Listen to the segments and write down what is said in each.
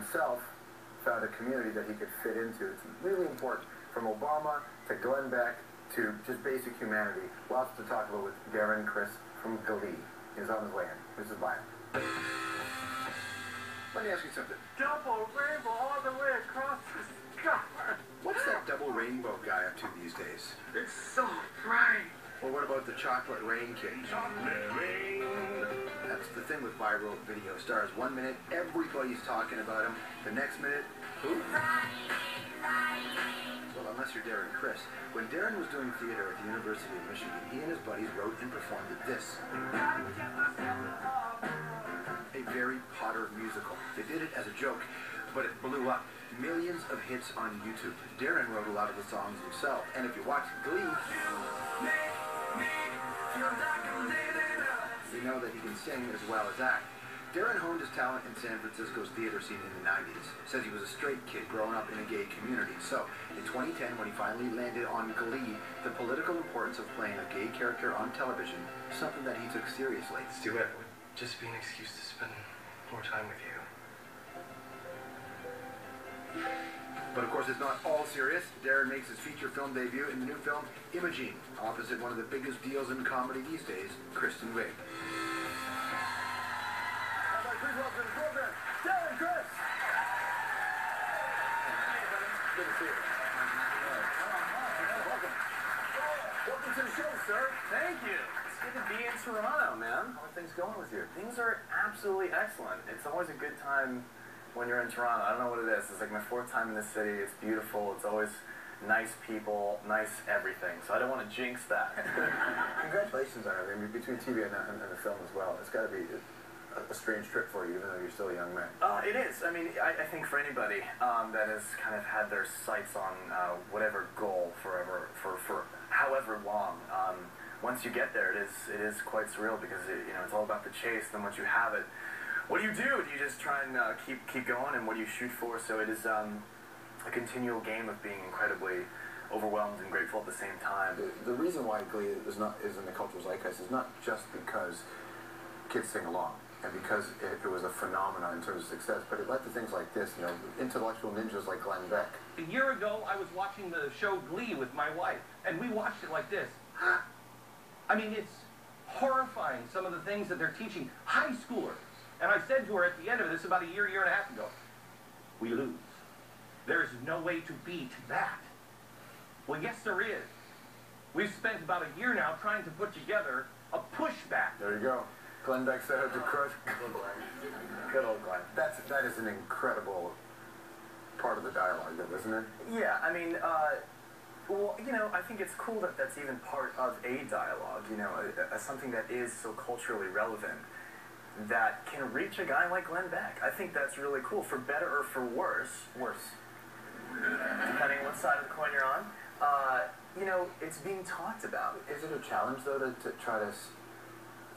himself found a community that he could fit into. It's really important. From Obama to Glenn Beck to just basic humanity. Lots to talk about with Darren Criss from Glee. He's on his way in. This is bio. Let me ask you something. Double rainbow all the way across the sky. What's that double rainbow guy up to these days? It's so bright. Well, what about the chocolate rain kid? Chocolate rain. That's the thing with viral video stars. 1 minute, everybody's talking about him. The next minute, who? Well, unless you're Darren Criss. When Darren was doing theater at the University of Michigan, he and his buddies wrote and performed this. A Harry Potter musical. They did it as a joke, but it blew up. Millions of hits on YouTube. Darren wrote a lot of the songs himself, and if you watch Glee, you know that he can sing as well as act. Darren honed his talent in San Francisco's theater scene in the 90s. Says he was a straight kid growing up in a gay community. So, in 2010, when he finally landed on Glee, the political importance of playing a gay character on television is something that he took seriously. Let's do it. It would just be an excuse to spend more time with you. But of course, it's not all serious. Darren makes his feature film debut in the new film, Imogene, opposite one of the biggest deals in comedy these days, Kristen Wiig. Please welcome to the program, Darren Criss! Good to see you. Welcome. Welcome to the show, sir. Thank you. It's good to be in Toronto, man. How are things going with you? Things are absolutely excellent. It's always a good time when you're in Toronto. I don't know what it is. It's like my 4th time in the city. It's beautiful. It's always nice people, nice everything. So I don't want to jinx that. Congratulations on everything. Between TV and the film as well. It's got to be a strange trip for you, even though you're still a young man. It is. I mean, I think for anybody that has kind of had their sights on whatever goal for however long, once you get there, it is quite surreal because it's all about the chase. Then once you have it, what do? Do you just try and keep going, and what do you shoot for? So it is a continual game of being incredibly overwhelmed and grateful at the same time. The reason why Glee is in the cultural zeitgeist is not just because kids sing along and because it was a phenomenon in terms of success, but it led to things like this, intellectual ninjas like Glenn Beck. A year ago, I was watching the show Glee with my wife, and we watched it like this. I mean, it's horrifying, some of the things that they're teaching high schoolers. And I said to her at the end of this about a year and a half ago, we lose. There is no way to beat that. Well, yes, there is. We've spent about a year now trying to put together a pushback. There you go. Glenn Beck said it to crush. Good old Glenn. That is an incredible part of the dialogue, isn't it? Yeah, I mean, well, I think it's cool that that's even part of a dialogue, something that is so culturally relevant that can reach a guy like Glenn Beck. I think that's really cool, for better or for worse, depending on what side of the coin you're on. It's being talked about. Is it a challenge, though, to try to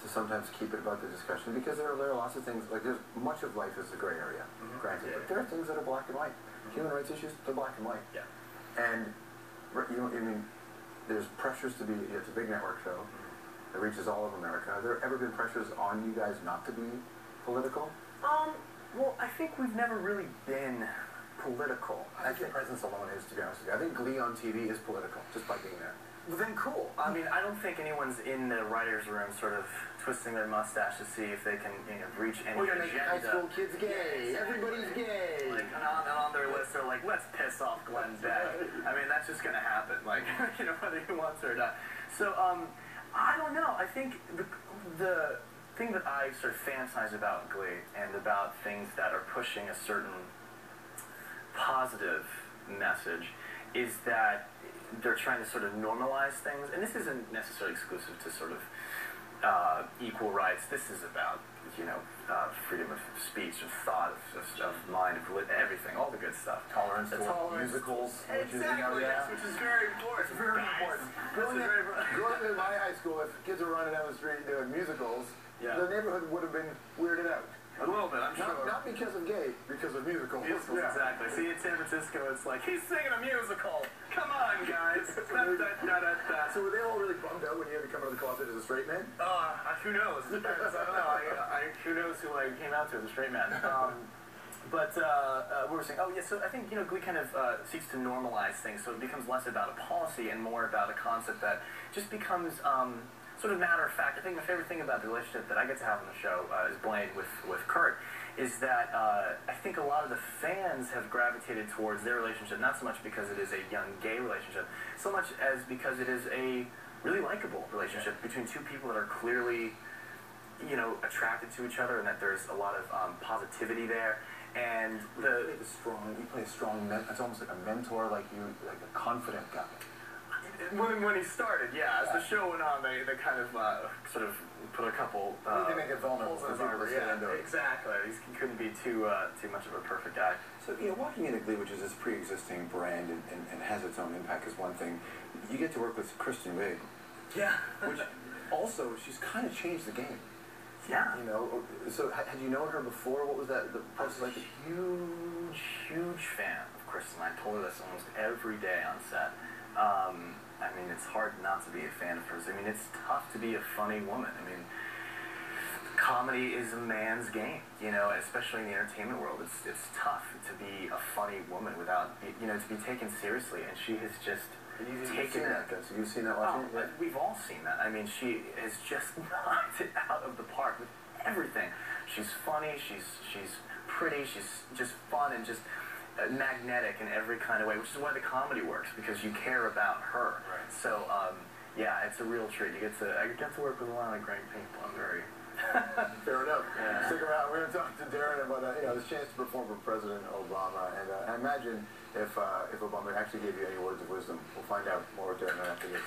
sometimes keep it about the discussion? Because there are lots of things, like much of life is a gray area, granted, but there are things that are black and white. Human rights issues, they're black and white. Yeah. And, there's pressures to be, it's a big network show. It reaches all of America. Have there ever been pressures on you guys not to be political? Well, I think we've never really been political. I think your presence alone is, to be honest with you. I think Glee on TV is political, just by being there. Well, then cool. I mean, I don't think anyone's in the writer's room sort of twisting their mustache to see if they can reach any agenda. Making high school kids gay. Everybody's gay. Like, and on their list, they're like, let's piss off Glenn Beck. I mean, that's just going to happen, like, whether he wants it or not. So, I don't know. I think the thing that I sort of fantasize about Glee and about things that are pushing a certain positive message is that they're trying to sort of normalize things. And this isn't necessarily exclusive to sort of equal rights. This is about, freedom of speech, of thought, of mind, of everything, all the good stuff. Tolerance to musicals. Exactly, which is very important. It's very important. Growing up in my high school, if kids were running down the street doing musicals, the neighborhood would have been weirded out. A little bit, I'm sure. Not because of gay, because of musicals. Exactly. See, in San Francisco, it's like, he's singing a musical. Come on, guys. So were they all really bummed out when you had to come out of the closet as a straight man? Who knows? I don't know. Who knows who I came out to as a straight man. But what were we saying? Oh, yeah, so I think, Glee kind of seeks to normalize things, so it becomes less about a policy and more about a concept that just becomes sort of matter of fact. I think my favorite thing about the relationship that I get to have on the show is Blaine with Kurt, is that I think a lot of the fans have gravitated towards their relationship, not so much because it is a young gay relationship, so much as because it is a really likable relationship between two people that are clearly, attracted to each other, and that there's a lot of positivity there. And you play a strong, it's almost like a mentor, like a confident guy. When he started, yeah. As the show went on, they kind of sort of put a couple they make it vulnerable holes in his armor. Yeah, exactly. He couldn't be too much of a perfect guy. So, walking into Glee, which is this pre-existing brand and has its own impact, is one thing. You get to work with Kristen Wiig. Yeah. Which also, she's kind of changed the game. Yeah. So had you known her before? What was the process like? Huge fan of Kristen. I told her this almost every day on set. I mean, it's hard not to be a fan of hers. I mean, it's tough to be a funny woman. I mean, comedy is a man's game, especially in the entertainment world. It's tough to be a funny woman without, to be taken seriously. And she has just taken that. So you've seen that watching it? We've all seen that. I mean, she has just knocked it out of the park with everything. She's funny, she's pretty, she's just fun and just magnetic in every kind of way, which is why the comedy works, because you care about her. Right. So, yeah, it's a real treat. I get to work with a lot of great people. I'm very... Fair enough. Yeah. Stick around. We're going to talk to Darren about this chance to perform for President Obama, and I imagine if Obama actually gave you any words of wisdom, we'll find out more with Darren right after this.